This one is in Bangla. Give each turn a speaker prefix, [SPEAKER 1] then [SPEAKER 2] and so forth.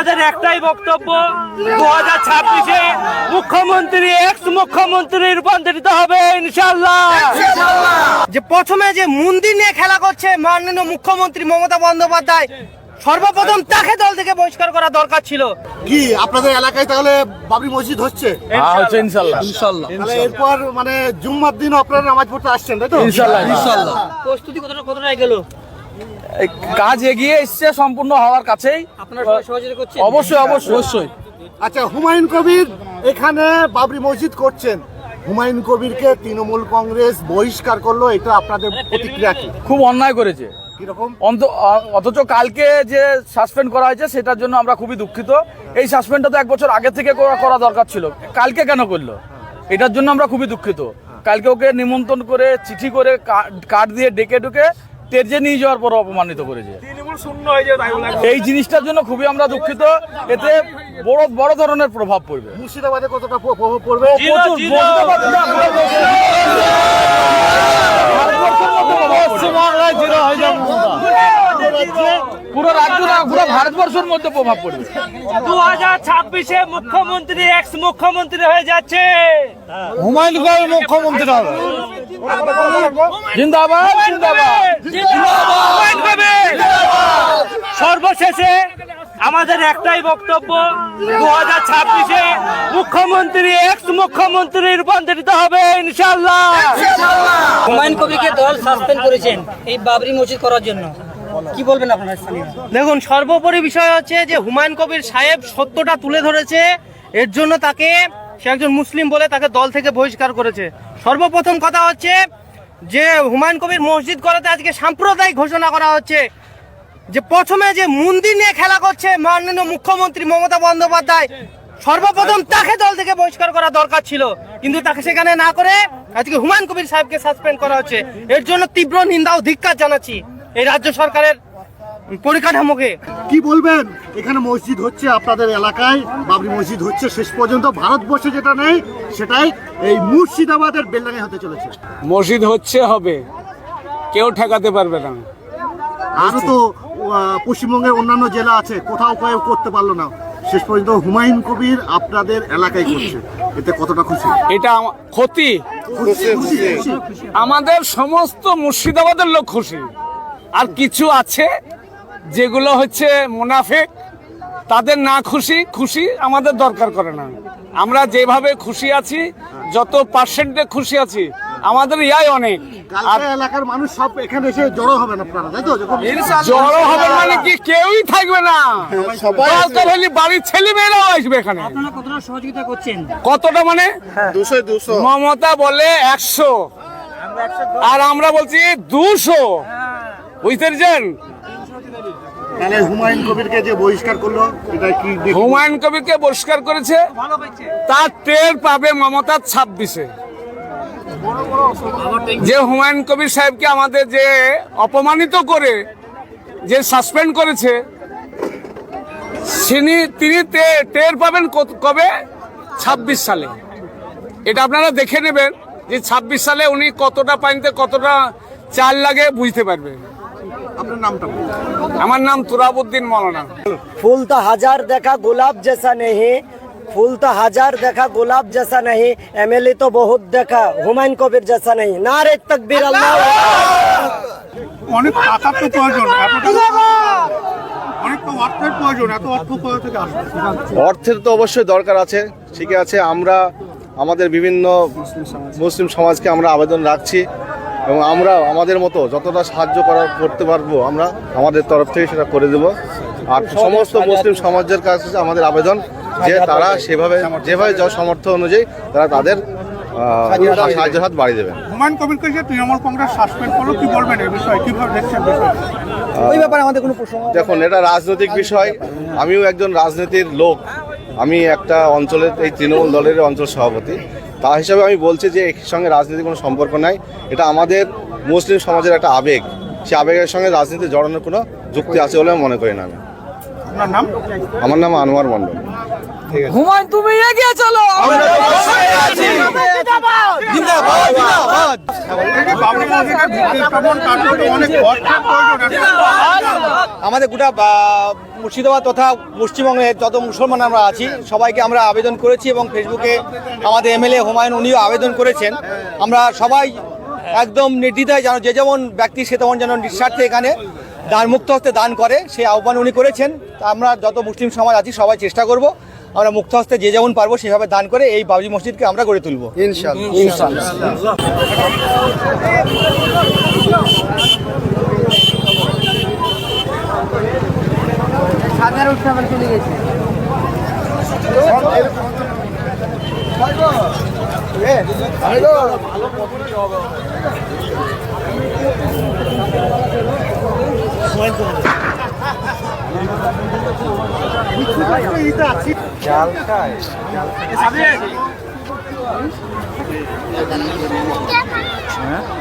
[SPEAKER 1] আমাদের একটাই বক্তব্য, 2026-এ মুখ্যমন্ত্রী এক্স মুখ্যমন্ত্রী রূপান্তরিত হবে ইনশাআল্লাহ।
[SPEAKER 2] যে প্রথমে যে মন্দির নিয়ে খেলা করছে মাননীয় মুখ্যমন্ত্রী মমতা বন্দ্যোপাধ্যায়, সর্বপ্রথম তাকে দল থেকে বহিষ্কার করা দরকার ছিল।
[SPEAKER 3] কি আপনাদের এলাকায় তাহলে বাবরি মসজিদ হচ্ছে?
[SPEAKER 4] হচ্ছে ইনশাআল্লাহ।
[SPEAKER 3] তাহলে এরপর মানে জুম্মার দিন আপনারা নামাজ পড়তে আসছেন, তাই তো?
[SPEAKER 4] ইনশাআল্লাহ।
[SPEAKER 2] প্রস্তুতি কতটা গেল?
[SPEAKER 4] এই কাজ এগিয়ে এসছে সম্পূর্ণ হওয়ার কাছেই।
[SPEAKER 2] আপনারা সহযোগিতা করছেন?
[SPEAKER 4] অবশ্যই।
[SPEAKER 3] আচ্ছা, হুমায়ুন কবির এখানে বাবরি মসজিদ করছেন, হুমায়ুন কবিরকে তৃণমূল কংগ্রেস বহিষ্কার করলো, এটা আপনাদের প্রতিক্রিয়া কি?
[SPEAKER 4] খুব অন্যায় করেছে।
[SPEAKER 3] কিরকম?
[SPEAKER 4] অথচ কালকে যে সাসপেন্ড করা হয়েছে সেটার জন্য আমরা খুবই দুঃখিত। এই সাসপেন্ডটা তো 1 বছর আগে থেকে করা দরকার ছিল, কালকে কেন করলো? এটার জন্য আমরা খুবই দুঃখিত। কালকে ওকে নিমন্ত্রণ করে চিঠি করে কার্ড দিয়ে ডেকে তেজে নিয়ে যাওয়ার পর অপমানিত করেছে। এই জিনিসটার জন্য খুবই আমরা দুঃখিত। এতে বড় ধরনের প্রভাব পড়বে।
[SPEAKER 3] মুর্শিদাবাদে কতটা প্রভাব পড়বে?
[SPEAKER 4] পুরো রাজ্য না, পুরো ভারতবর্ষের মধ্যে প্রভাব পড়বে।
[SPEAKER 1] 2026-এ মুখ্যমন্ত্রী এক্স মুখ্যমন্ত্রী হয়ে যাচ্ছে,
[SPEAKER 4] হুমায়ুন কবির মুখ্যমন্ত্রী হবে। জিন্দাবাদ
[SPEAKER 1] হুমায়ুন কবির। সর্বশেষে আমাদের একটাই বক্তব্য, 2026-এ মুখ্যমন্ত্রী এক্স মুখ্যমন্ত্রী রূপান্তরিত হবে ইনশাআল্লাহ।
[SPEAKER 2] হুমায়ুন কবিরকে দল সাসপেন্ড করেছেন এই বাবরি মসজিদ করার জন্য, কি বলবেন আপনারা? দেখুন, সর্বোপরি বিষয় হচ্ছে যে হুমায়ুন কবির সাহেব সত্যটা তুলে ধরেছে, এর জন্য তাকে, সে একজন মুসলিম বলে তাকে দল থেকে বহিষ্কার করেছে। সর্বপ্রথম কথা হচ্ছে যে হুমায়ুন কবির মসজিদ করাতে আজকে সাম্প্রদায়িক ঘোষণা করা হচ্ছে। যে প্রথমে যে মন্দির নিয়ে খেলা করছে মাননীয় মুখ্যমন্ত্রী মমতা বন্দ্যোপাধ্যায়, সর্বপ্রথম তাকে দল থেকে বহিষ্কার করা দরকার ছিল, কিন্তু তাকে সেখানে না করে আজকে হুমায়ুন কবির সাহেবকে সাসপেন্ড করা হচ্ছে। এর জন্য তীব্র নিন্দা ও ধিক্কার জানাচ্ছি এই রাজ্য সরকারের পরিকাঠামোকে।
[SPEAKER 3] কি বলবেন? এখানে মসজিদ হচ্ছে আপনাদের এলাকায়, বাবরি মসজিদ হচ্ছে, শেষ পর্যন্ত ভারতবর্ষে যেটা নেই সেটাই এই মুর্শিদাবাদের বেলডাঙে হতে চলেছে।
[SPEAKER 5] মসজিদ হবে, কেউ ঠেকাতে পারবে না।
[SPEAKER 3] আরো তো পশ্চিমবঙ্গের অন্যান্য জেলা আছে, কোথাও কেউ করতে পারলো না, শেষ পর্যন্ত হুমায়ুন কবির আপনাদের এলাকায় করছে, এতে কতটা খুশি?
[SPEAKER 5] এটা ক্ষতি, আমাদের সমস্ত মুর্শিদাবাদের লোক খুশি। আর কিছু আছে যেগুলো হচ্ছে মুনাফিক, তাদের না খুশি আমাদের দরকার করে না। আমরা যেভাবে খুশি আছি, যত পার্সেন্টে খুশি আছি, আমাদের ইয়াই অনেক।
[SPEAKER 3] আর এলাকার মানুষ সব এখানে এসে জড়ো হবেন আপনারা, তাই তো?
[SPEAKER 5] জড়ো হবে মানে কি, কেউই থাকবে না, দরকার হলে বাড়ির ছেলে মেয়েরাও আসবে এখানে।
[SPEAKER 2] আপনারা কতটা সহযোগিতা করছেন?
[SPEAKER 5] কতটা মানে
[SPEAKER 3] 200
[SPEAKER 5] মমতা বলে 100 আর আমরা বলছি 200, বুঝতে পেরেছেন?
[SPEAKER 3] তাহলে হুমায়ুন কবিরকে যে বহিষ্কার করলো, এটা কি?
[SPEAKER 5] হুমায়ুন কবিরকে বহিষ্কার করেছে, তার টের পাবে মমতা 26-এ। যে হুমায়ুন কবির সাহেবকে আমাদের যে অপমানিত করে যে সাসপেন্ড করেছে, তিনি টের পাবেন কবে? 26 সালে। এটা আপনারা দেখে নেবেন যে 26 সালে উনি কতটা পানিতে কতটা চাল লাগে বুঝতে পারবেন।
[SPEAKER 3] আপনার নামটা?
[SPEAKER 5] আমার নাম তুরাবুদ্দিন মৌলানা।
[SPEAKER 6] फूल तो हजार देखा गुलाब जैसा नहीं, फूल तो हजार देखा गुलाब जैसा नहीं, एमएलए तो बहुत देखा हुमायूं कबीर जैसा नहीं। नारे तकबीर, अल्लाह।
[SPEAKER 3] অনেক টাকার তো প্রয়োজন, অনেক তো অর্থের প্রয়োজন, এত অর্থ কোথা থেকে আসবে?
[SPEAKER 7] অর্থের তো অবশ্যই দরকার আছে, ঠিক আছে। আমরা আমাদের বিভিন্ন মুসলিম সমাজকে আমরা আবেদন রাখছি এবং আমরা আমাদের মতো যতটা সাহায্য করতে পারবো আমরা আমাদের তরফ থেকে সেটা করে দেব। আর সমস্ত মুসলিম সমাজের কাছে আমাদের আবেদন যে তারা যেভাবে যা সামর্থ্য অনুযায়ী তারা তাদের সাহায্যের হাত বাড়িয়ে দেবেন।
[SPEAKER 3] হুমায়ুন কবিরকে যে তৃণমূল কংগ্রেস সাসপেন্ড করলো, কি বলবেন এই বিষয়ে? কিভাবে দেখছেন বিষয়টা?
[SPEAKER 6] ওই ব্যাপারে আমাদের কোনো প্রশ্ন?
[SPEAKER 7] দেখুন, এটা রাজনৈতিক বিষয়। আমিও একজন রাজনীতির লোক, আমি একটা অঞ্চলের এই তৃণমূল দলের অঞ্চল সভাপতি, তা হিসাবে আমি বলছি যে এর সঙ্গে রাজনীতির কোনো সম্পর্ক নাই। এটা আমাদের মুসলিম সমাজের একটা আবেগ, সেই আবেগের সঙ্গে রাজনীতি জড়ানোর কোনো যুক্তি আছে বলে আমি মনে করি না। আমি
[SPEAKER 3] আপনার নাম?
[SPEAKER 7] আমার নাম আনোয়ার মণ্ডল।
[SPEAKER 4] হুমায়ুন তুমি এগিয়ে চলো
[SPEAKER 8] আমাদের গোটা মুর্শিদাবাদ তথা পশ্চিমবঙ্গের যত মুসলমান আমরা আছি সবাইকে আমরা আবেদন করেছি এবং ফেসবুকে আমাদের এমএলএ হুমায়ুন উনিও আবেদন করেছেন। আমরা সবাই একদম নির্দ্বিধায় যেন যে যেমন ব্যক্তি সে তেমন যেন নিঃস্বার্থে এখানে দান মুক্ত হস্তে দান করে সেই আহ্বান উনি করেছেন। তা আমরা যত মুসলিম সমাজ আছি সবাই চেষ্টা করব আমরা মুক্ত হস্তে যে যেমন পারবো সেভাবে দান করে এই বাবরি মসজিদকে আমরা গড়ে তুলব ইনশাআল্লাহ।